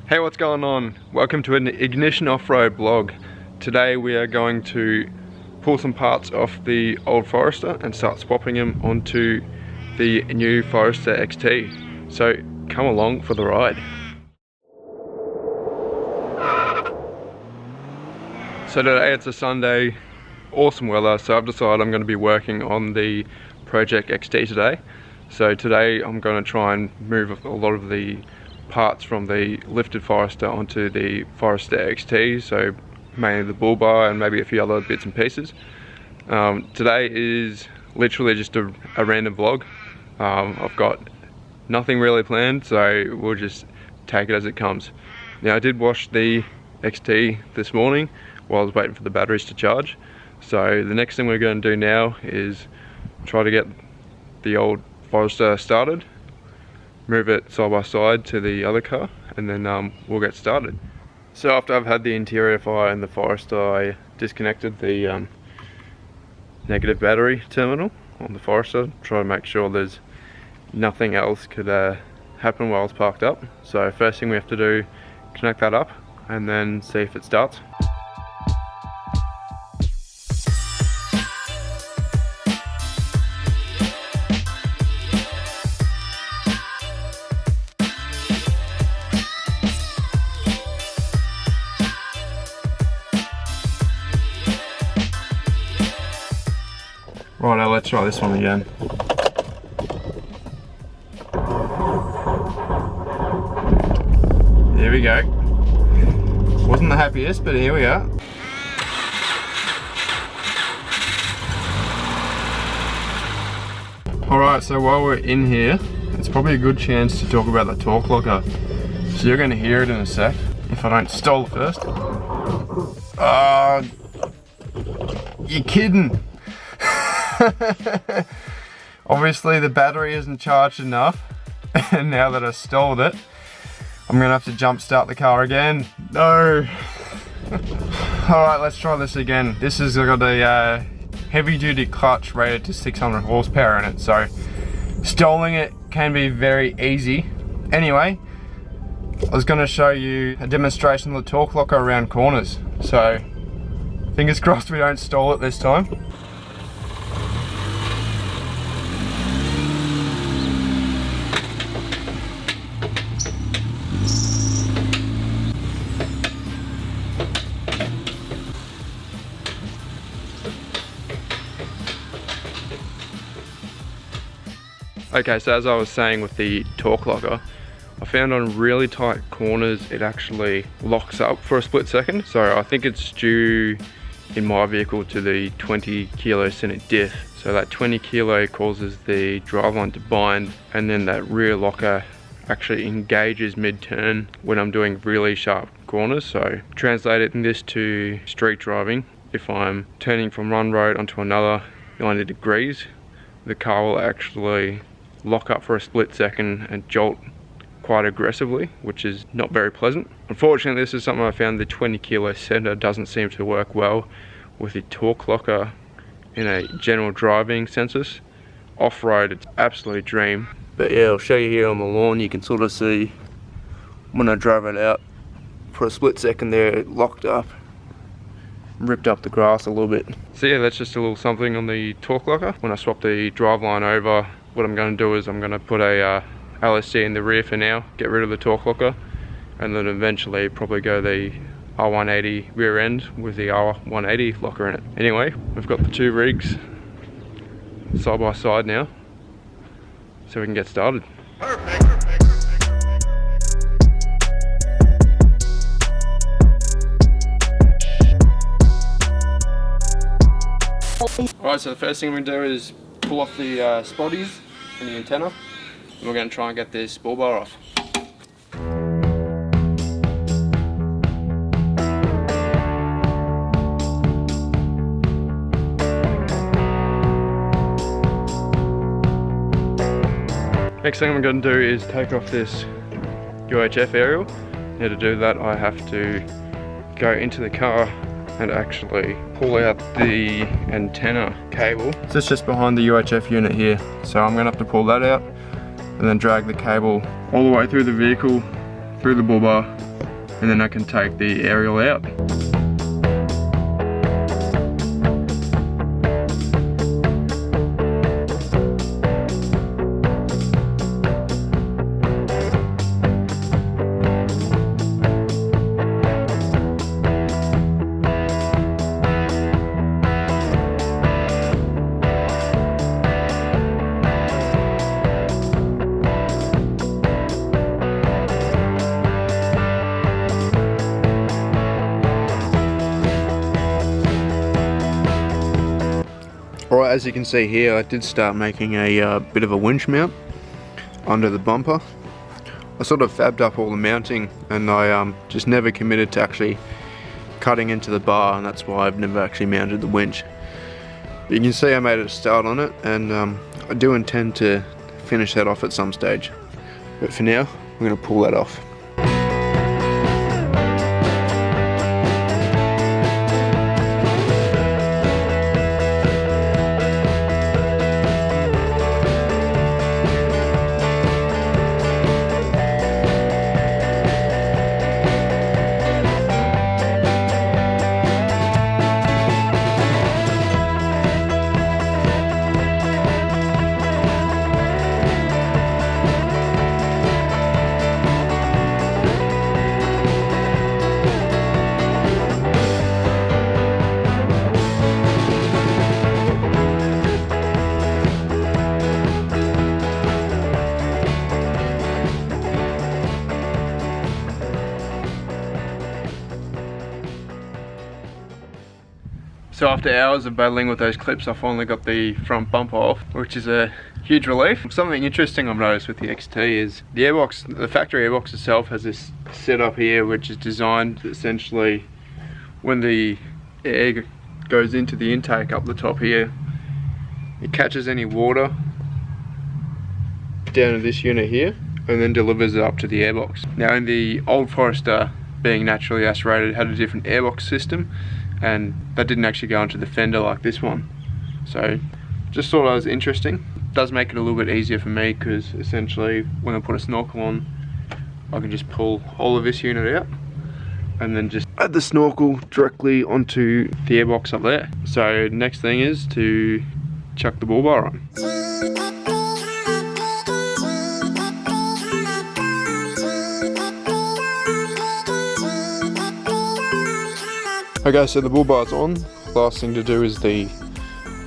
Hey, what's going on? Welcome to an Ignition Off-Road blog. Today we are going to pull some parts off the old Forester and start swapping them onto the new Forester XT. So come along for the ride. So today it's a Sunday, awesome weather, so I've decided I'm going to be working on the Project XT today. So today I'm going to try and move a lot of the parts from the lifted Forester onto the Forester XT, so mainly the bull bar and maybe a few other bits and pieces. Today is literally just a random vlog. I've got nothing really planned, so we'll just take it as it comes. Now I did wash the XT this morning while I was waiting for the batteries to charge, so the next thing we're going to do now is try to get the old Forester started, move it side by side to the other car, and then we'll get started. So after I've had the interior fire in the Forester, I disconnected the negative battery terminal on the Forester, try to make sure there's nothing else could happen while it's parked up. So first thing we have to do, connect that up and then see if it starts. Righto, let's try this one again. There we go. Wasn't the happiest, but here we are. Alright, so while we're in here, it's probably a good chance to talk about the torque locker. So you're going to hear it in a sec, if I don't stall it first. You're kidding! Obviously the battery isn't charged enough, and now that I stalled it, I'm gonna have to jump start the car again. No! Alright, let's try this again. This has got a heavy duty clutch rated to 600 horsepower in it, so stalling it can be very easy. Anyway, I was gonna show you a demonstration of the torque locker around corners, so fingers crossed we don't stall it this time. Okay, so as I was saying with the torque locker, I found on really tight corners it actually locks up for a split second. So I think it's due in my vehicle to the 20 kilo center diff. So that 20 kilo causes the driveline to bind, and then that rear locker actually engages mid-turn when I'm doing really sharp corners. So translating this to street driving, if I'm turning from one road onto another 90 degrees, the car will actually lock up for a split second and jolt quite aggressively, which is not very pleasant. Unfortunately, this is something I found the 20 kilo center doesn't seem to work well with the torque locker in a general driving census. Off-road, it's absolutely a dream. But yeah, I'll show you here on the lawn. You can sort of see when I drove it out for a split second there, it locked up, ripped up the grass a little bit. So yeah, that's just a little something on the torque locker. When I swap the driveline over, what I'm going to do is I'm going to put a LSC in the rear for now, get rid of the torque locker, and then eventually probably go the R180 rear end with the R180 locker in it. Anyway, we've got the two rigs side by side now, so we can get started. Perfect. Alright, so the first thing we're going to do is pull off the spotties and the antenna, and we're going to try and get this bull bar off. Next thing I'm going to do is take off this UHF aerial. Now to do that I have to go into the car and actually pull out the antenna cable. So it's just behind the UHF unit here. So I'm going to have to pull that out and then drag the cable all the way through the vehicle, through the bull bar, and then I can take the aerial out. Alright, as you can see here, I did start making a bit of a winch mount under the bumper. I sort of fabbed up all the mounting, and I just never committed to actually cutting into the bar, and that's why I've never actually mounted the winch. But you can see I made a start on it, and I do intend to finish that off at some stage. But for now, I'm going to pull that off. So after hours of battling with those clips, I finally got the front bumper off, which is a huge relief. Something interesting I've noticed with the XT is the airbox, the factory airbox itself has this setup here which is designed essentially when the air goes into the intake up the top here, it catches any water down to this unit here and then delivers it up to the airbox. Now in the old Forester, being naturally aspirated, it had a different airbox system, and that didn't actually go into the fender like this one. So just thought that was interesting. It does make it a little bit easier for me because essentially when I put a snorkel on, I can just pull all of this unit out and then just add the snorkel directly onto the airbox up there. So next thing is to chuck the bullbar on. Okay, so the bullbar's on. Last thing to do is the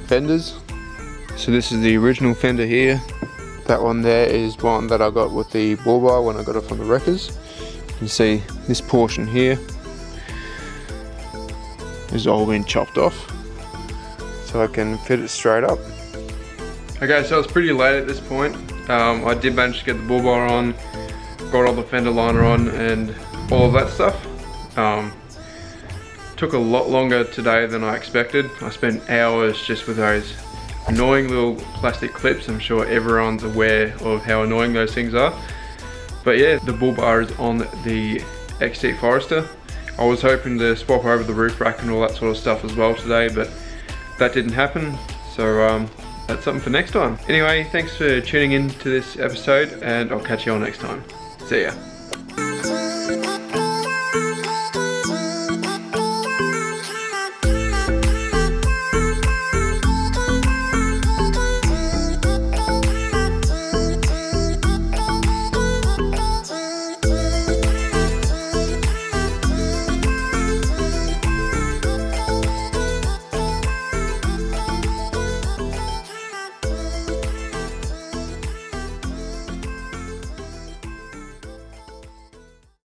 fenders. So this is the original fender here. That one there is one that I got with the bullbar when I got it from the wreckers. You can see this portion here is all been chopped off, so I can fit it straight up. Okay, so it's pretty late at this point. I did manage to get the bullbar on, got all the fender liner on and all of that stuff. Took a lot longer today than I expected. I spent hours just with those annoying little plastic clips. I'm sure everyone's aware of how annoying those things are. But yeah, the bullbar is on the XT Forester. I was hoping to swap over the roof rack and all that sort of stuff as well today, but that didn't happen. So that's something for next time. Anyway, thanks for tuning in to this episode, and I'll catch you all next time. See ya.